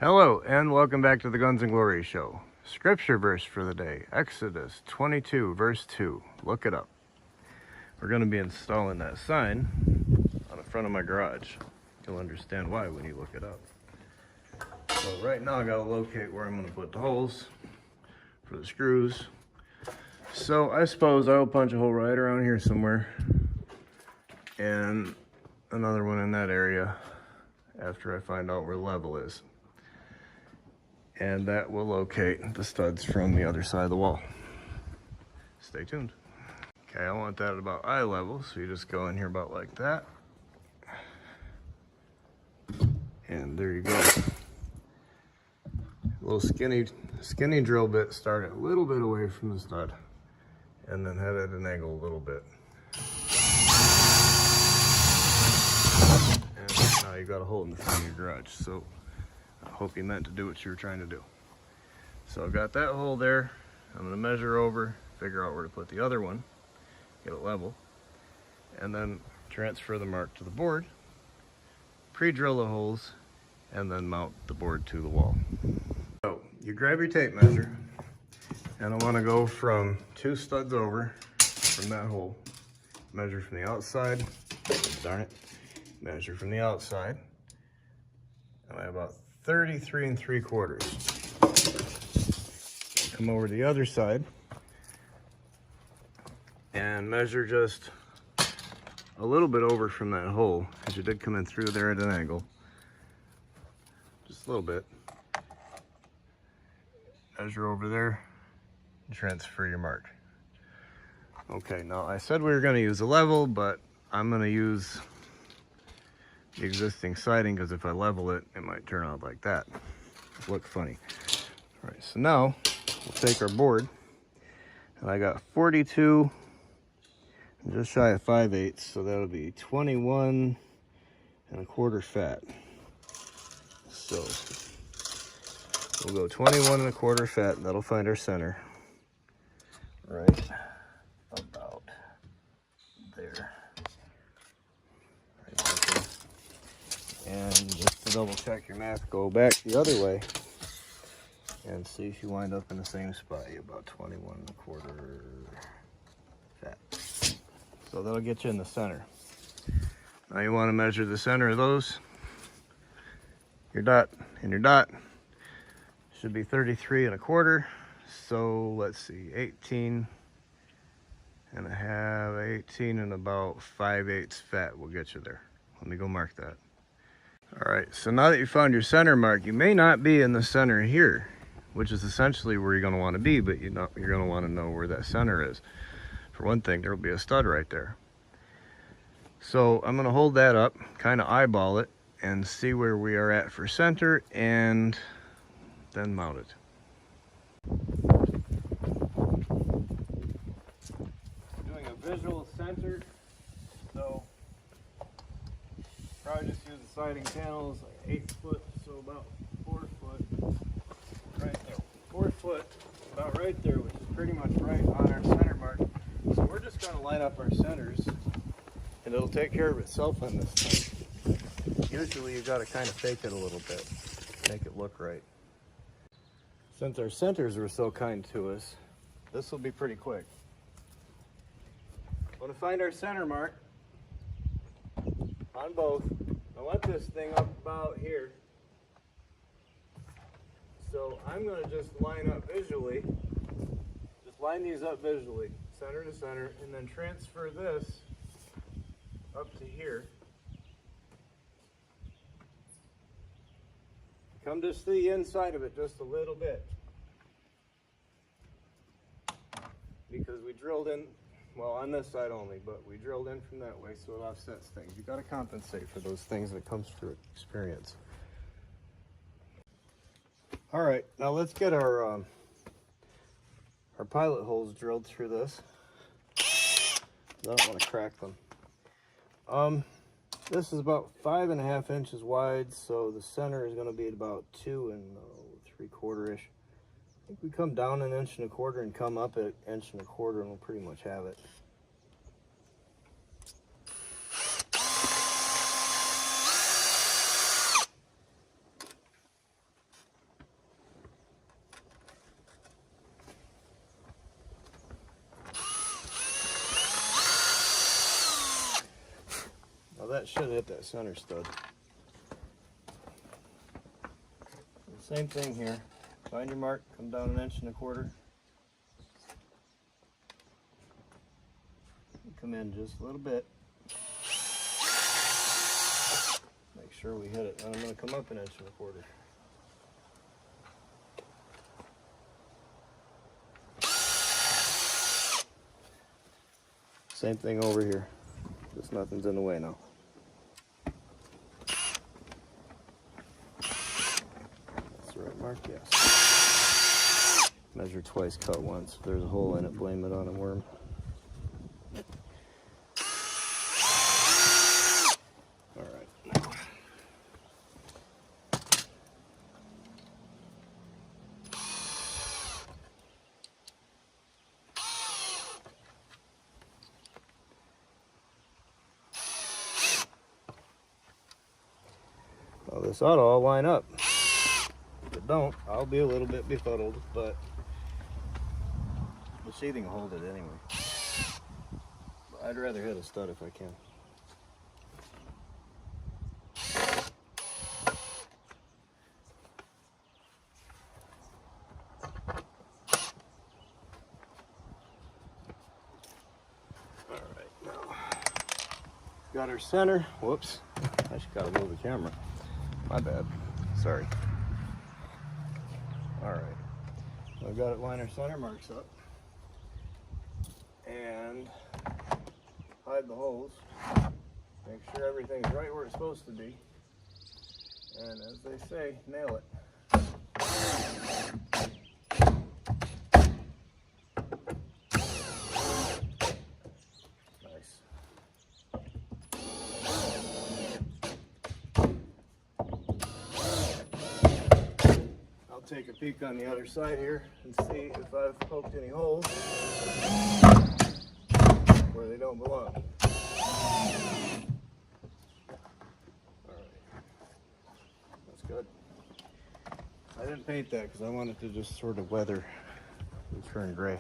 Hello and welcome back to the Guns and Glory show. Scripture verse for the day, Exodus 22 verse 2. Look it up. We're going to be installing that sign on the front of my garage. You'll understand why when you look it up. So right now I got to locate where I'm going to put the holes for the screws. So I suppose I'll punch a hole right around here somewhere and another one in that area after I find out where level is. And that will locate the studs from the other side of the wall. Stay tuned. Okay, I want that at about eye level, so you just go in here about like that. And there you go. A little skinny drill bit, start a little bit away from the stud, and then head at an angle a little bit. And now you got a hole in the front of your garage. So I hope you meant to do what you were trying to do. So I've got that hole there. I'm going to measure over, figure out where to put the other one, get it level, and then transfer the mark to the board, pre-drill the holes, and then mount the board to the wall. So you grab your tape measure, and I want to go from 2 studs over from that hole, measure from the outside, darn it, measure from the outside, and I have about 33 3/4. Come over to the other side and measure just a little bit over from that hole, because you did come in through there at an angle. Just a little bit. Measure over there and transfer your mark. Okay, now I said we were going to use a level, but I'm going to use the existing siding, because if I level it, it might turn out like that. Look funny. All right, so now we'll take our board, and I got 42 and just shy of 5/8, so that'll be 21 1/4 fat. So we'll go 21 1/4 fat, and that'll find our center right about there. And just to double check your math, go back the other way and see if you wind up in the same spot. You're about 21 1/4 fat. So that'll get you in the center. Now you want to measure the center of those. Your dot and your dot should be 33 1/4. So let's see, 18 1/2, 18 and about 5/8 fat will get you there. Let me go mark that. All right, so now that you found your center mark, you may not be in the center here, which is essentially where you're going to want to be, but you're going to want to know where that center is. For one thing, there will be a stud right there. So I'm going to hold that up, kind of eyeball it, and see where we are at for center, and then mount it. Doing a visual center, so probably just use the siding panels, like 8 foot, so about 4 foot, right there. 4 foot, about right there, which is pretty much right on our center mark. So we're just going to line up our centers, and it'll take care of itself on this thing. Usually you've got to kind of fake it a little bit, make it look right. Since our centers were so kind to us, this will be pretty quick. We're going to find our center mark on both. I want this thing up about here. So I'm going to just line up visually, just line these up visually, center to center, and then transfer this up to here. Come just to the inside of it just a little bit, because we drilled in, well, on this side only, but we drilled in from that way, so it offsets things. You got to compensate for those things that comes through experience. All right, now let's get our pilot holes drilled through this. I don't want to crack them. This is about 5.5 inches wide, so the center is going to be about 2 3/4 ish. I think we come down 1 1/4 and come up at 1 1/4, and we'll pretty much have it. that should hit that center stud. Same thing here. Find your mark, come down 1.25 inches. Come in just a little bit. Make sure we hit it. And I'm going to come up 1.25 inches. Same thing over here. Just nothing's in the way now. That's the right mark, yes. Measure twice, cut once. If there's a hole in it, blame it on a worm. Well, this ought to all line up. If it don't, I'll be a little bit befuddled, but the sheathing will hold it anyway. But I'd rather hit a stud if I can. Alright, now got our center. Whoops, I just gotta move the camera. My bad. Sorry. Alright. I've got it line our center marks up. And hide the holes. Make sure everything's right where it's supposed to be. And as they say, nail it. Take a peek on the other side here and see if I've poked any holes where they don't belong. Alright, that's good. I didn't paint that because I wanted to just sort of weather and turn gray.